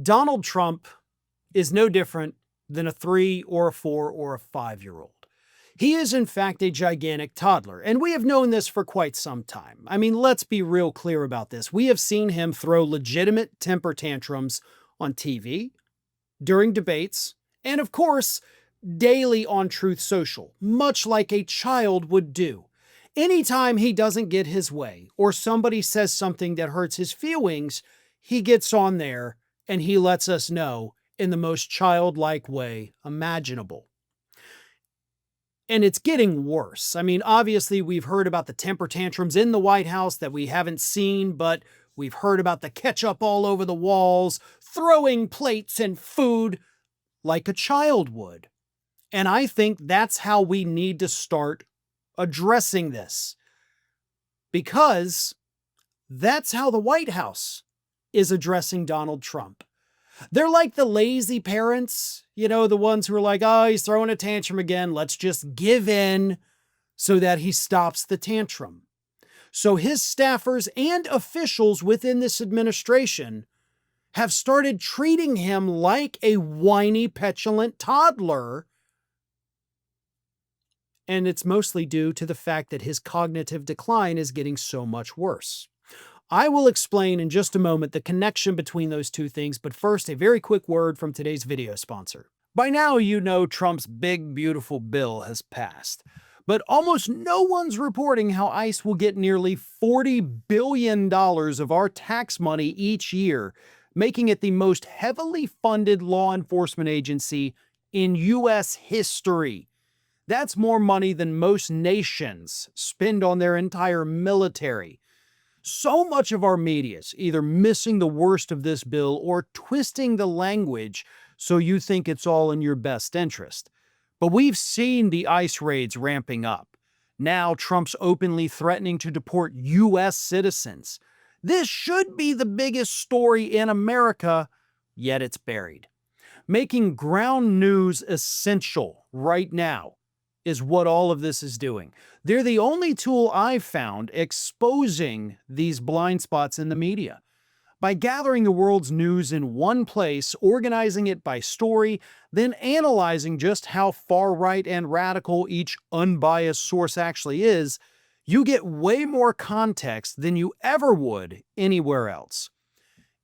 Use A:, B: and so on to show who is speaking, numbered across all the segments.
A: Donald Trump is no different than a 3 or a 4 or a 5-year-old. He is, in fact, a gigantic toddler, and we have known this for quite some time. I mean, let's be real clear about this. We have seen him throw legitimate temper tantrums on TV, during debates, and of course, daily on Truth Social, much like a child would do. Anytime he doesn't get his way, or somebody says something that hurts his feelings, he gets on there and he lets us know in the most childlike way imaginable. And it's getting worse. I mean, obviously, we've heard about the temper tantrums in the White House that we haven't seen, but we've heard about the ketchup all over the walls, throwing plates and food like a child would. And I think that's how we need to start addressing this. Because that's how the White House is addressing Donald Trump. They're like the lazy parents, the ones who are like, oh, he's throwing a tantrum again. Let's just give in so that he stops the tantrum. So his staffers and officials within this administration have started treating him like a whiny, petulant toddler. And it's mostly due to the fact that his cognitive decline is getting so much worse. I will explain in just a moment the connection between those two things, but first, a very quick word from today's video sponsor. By now, you know Trump's big, beautiful bill has passed, but almost no one's reporting how ICE will get nearly $40 billion of our tax money each year, making it the most heavily funded law enforcement agency in U.S. history. That's more money than most nations spend on their entire military. So much of our media is either missing the worst of this bill or twisting the language so you think it's all in your best interest. But we've seen the ICE raids ramping up. Now Trump's openly threatening to deport U.S. citizens. This should be the biggest story in America, yet it's buried. Making ground news essential right now is what all of this is doing. They're the only tool I've found exposing these blind spots in the media. By gathering the world's news in one place, organizing it by story, then analyzing just how far right and radical each unbiased source actually is, you get way more context than you ever would anywhere else.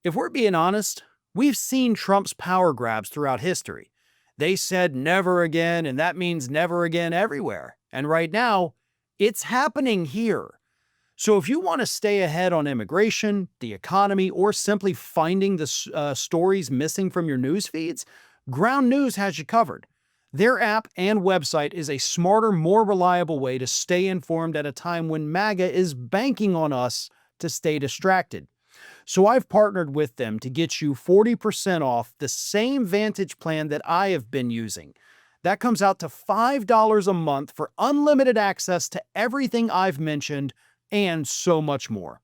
A: If we're being honest, we've seen Trump's power grabs throughout history. They said never again, and that means never again everywhere. And right now, it's happening here. So if you want to stay ahead on immigration, the economy, or simply finding the stories missing from your news feeds, Ground News has you covered. Their app and website is a smarter, more reliable way to stay informed at a time when MAGA is banking on us to stay distracted. So I've partnered with them to get you 40% off the same Vantage plan that I have been using. That comes out to $5 a month for unlimited access to everything I've mentioned and so much more.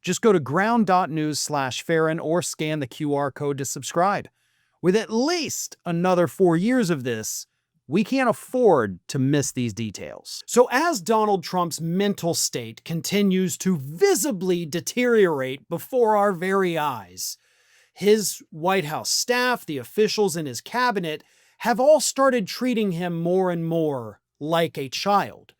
A: Just go to ground.news/Farron or scan the QR code to subscribe. With at least another 4 years of this, we can't afford to miss these details. So as Donald Trump's mental state continues to visibly deteriorate before our very eyes, his White House staff, the officials in his cabinet, have all started treating him more and more like a child.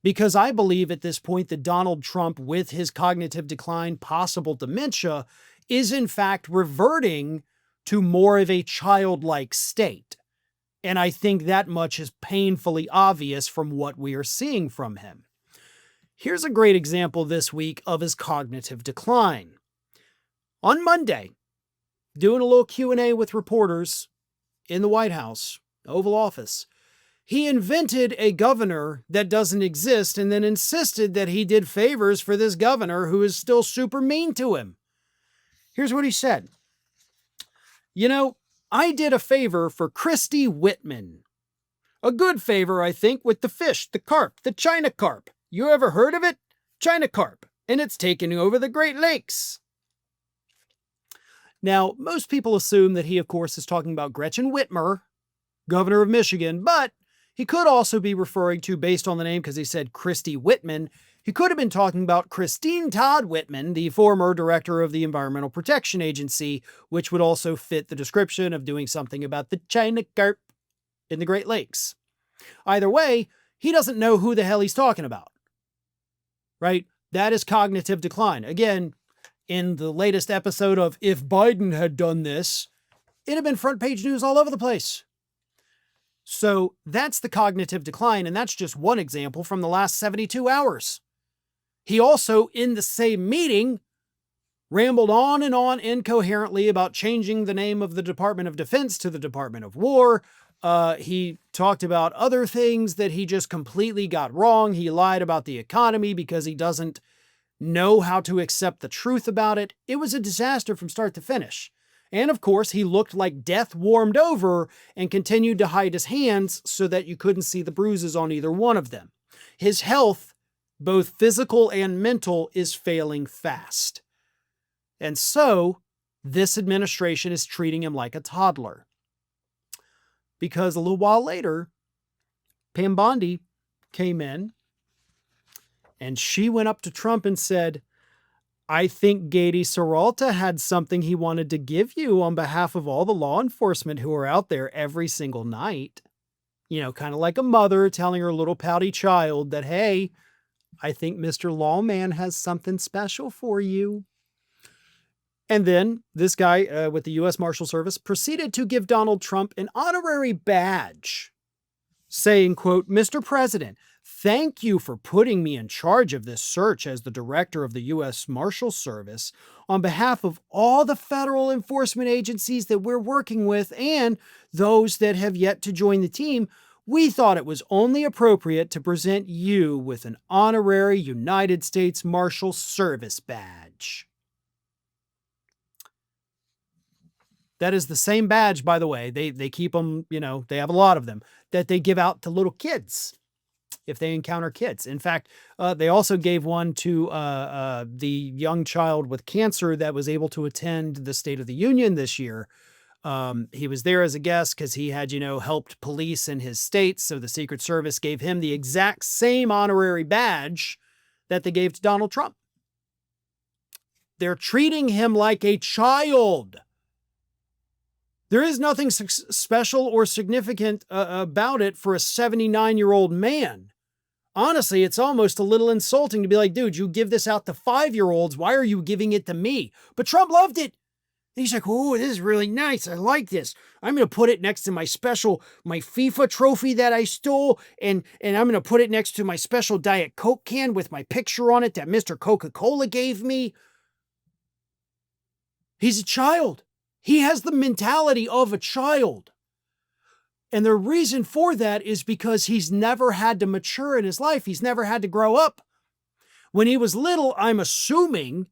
A: Because I believe at this point that Donald Trump, with his cognitive decline, possible dementia, is in fact reverting to more of a childlike state. And I think that much is painfully obvious from what we are seeing from him. Here's a great example this week of his cognitive decline. On Monday, doing a little Q&A with reporters in the White House, Oval Office, he invented a governor that doesn't exist and then insisted that he did favors for this governor who is still super mean to him. Here's what he said. I did a favor for Christy Whitman. A good favor, I think, with the fish, the carp, the China carp. You ever heard of it? China carp. And it's taking over the Great Lakes. Now, most people assume that he, of course, is talking about Gretchen Whitmer, governor of Michigan, but he could also be referring to, based on the name, because he said Christy Whitman, He could have been talking about Christine Todd Whitman, the former director of the Environmental Protection Agency, which would also fit the description of doing something about the China carp in the Great Lakes. Either way, he doesn't know who the hell he's talking about, right? That is cognitive decline. Again, in the latest episode of If Biden Had Done This, it'd have been front page news all over the place. So that's the cognitive decline, and that's just one example from the last 72 hours. He also, in the same meeting, rambled on and on incoherently about changing the name of the Department of Defense to the Department of War. He talked about other things that he just completely got wrong. He lied about the economy because he doesn't know how to accept the truth about it. It was a disaster from start to finish. And of course, he looked like death warmed over and continued to hide his hands so that you couldn't see the bruises on either one of them. His health, both physical and mental, is failing fast. And so, this administration is treating him like a toddler. Because a little while later, Pam Bondi came in and she went up to Trump and said, I think Gady Seralta had something he wanted to give you on behalf of all the law enforcement who are out there every single night. You know, kind of like a mother telling her little pouty child that, hey, I think Mr. Lawman has something special for you. And then this guy with the U.S. Marshal Service proceeded to give Donald Trump an honorary badge, saying, quote, Mr. President, thank you for putting me in charge of this search as the director of the U.S. Marshal Service on behalf of all the federal enforcement agencies that we're working with and those that have yet to join the team. We thought it was only appropriate to present you with an honorary United States Marshal Service badge. That is the same badge, by the way. They keep them, you know, they have a lot of them that they give out to little kids if they encounter kids. In fact, they also gave one to the young child with cancer that was able to attend the State of the Union this year. He was there as a guest because he had, you know, helped police in his state. So the Secret Service gave him the exact same honorary badge that they gave to Donald Trump. They're treating him like a child. There is nothing special or significant about it for a 79-year-old man. Honestly, it's almost a little insulting to be like, dude, you give this out to 5-year-olds. Why are you giving it to me? But Trump loved it. He's like, oh, this is really nice. I like this. I'm going to put it next to my FIFA trophy that I stole. And I'm going to put it next to my special Diet Coke can with my picture on it that Mr. Coca-Cola gave me. He's a child. He has the mentality of a child. And the reason for that is because he's never had to mature in his life. He's never had to grow up. When he was little, I'm assuming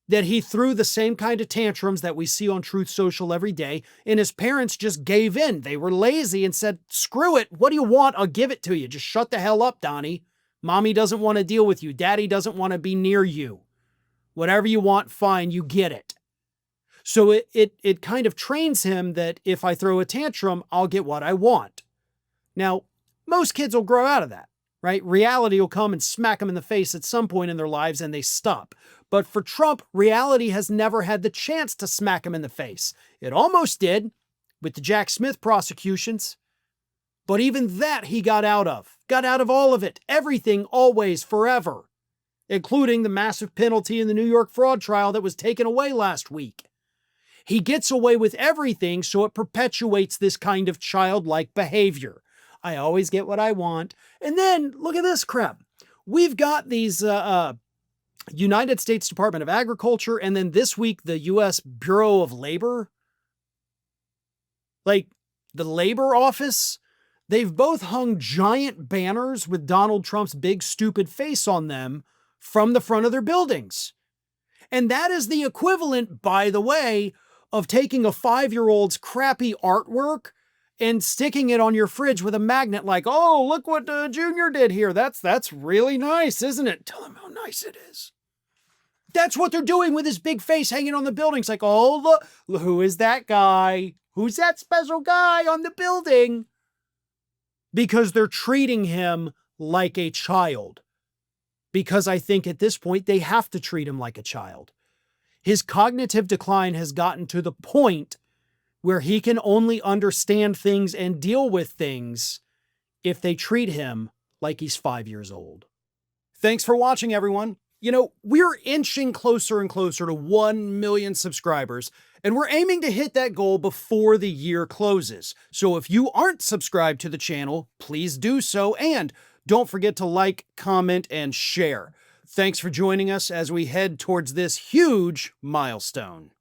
A: that he threw the same kind of tantrums that we see on Truth Social every day, and his parents just gave in. They were lazy and said, screw it. What do you want? I'll give it to you. Just shut the hell up, Donnie. Mommy doesn't want to deal with you. Daddy doesn't want to be near you. Whatever you want, fine, you get it. So it kind of trains him that if I throw a tantrum, I'll get what I want. Now, most kids will grow out of that, right? Reality will come and smack them in the face at some point in their lives and they stop. But for Trump, reality has never had the chance to smack him in the face. It almost did with the Jack Smith prosecutions. But even that he got out of all of it. Everything, always, forever, including the massive penalty in the New York fraud trial that was taken away last week. He gets away with everything, so it perpetuates this kind of childlike behavior. I always get what I want. And then, look at this crap. We've got these United States Department of Agriculture, and then this week, the U.S. Bureau of Labor. Like, the Labor Office, they've both hung giant banners with Donald Trump's big, stupid face on them from the front of their buildings. And that is the equivalent, by the way, of taking a 5-year-old's crappy artwork and sticking it on your fridge with a magnet like, oh, look what Junior did here. That's really nice, isn't it? Tell him how nice it is. That's what they're doing with his big face hanging on the building. It's like, oh, look, who is that guy? Who's that special guy on the building? Because they're treating him like a child. because I think at this point they have to treat him like a child. His cognitive decline has gotten to the point where he can only understand things and deal with things if they treat him like he's 5 years old. Thanks for watching, everyone. You know, we're inching closer and closer to 1 million subscribers, and we're aiming to hit that goal before the year closes. So if you aren't subscribed to the channel, please do so, and don't forget to like, comment, and share. Thanks for joining us as we head towards this huge milestone.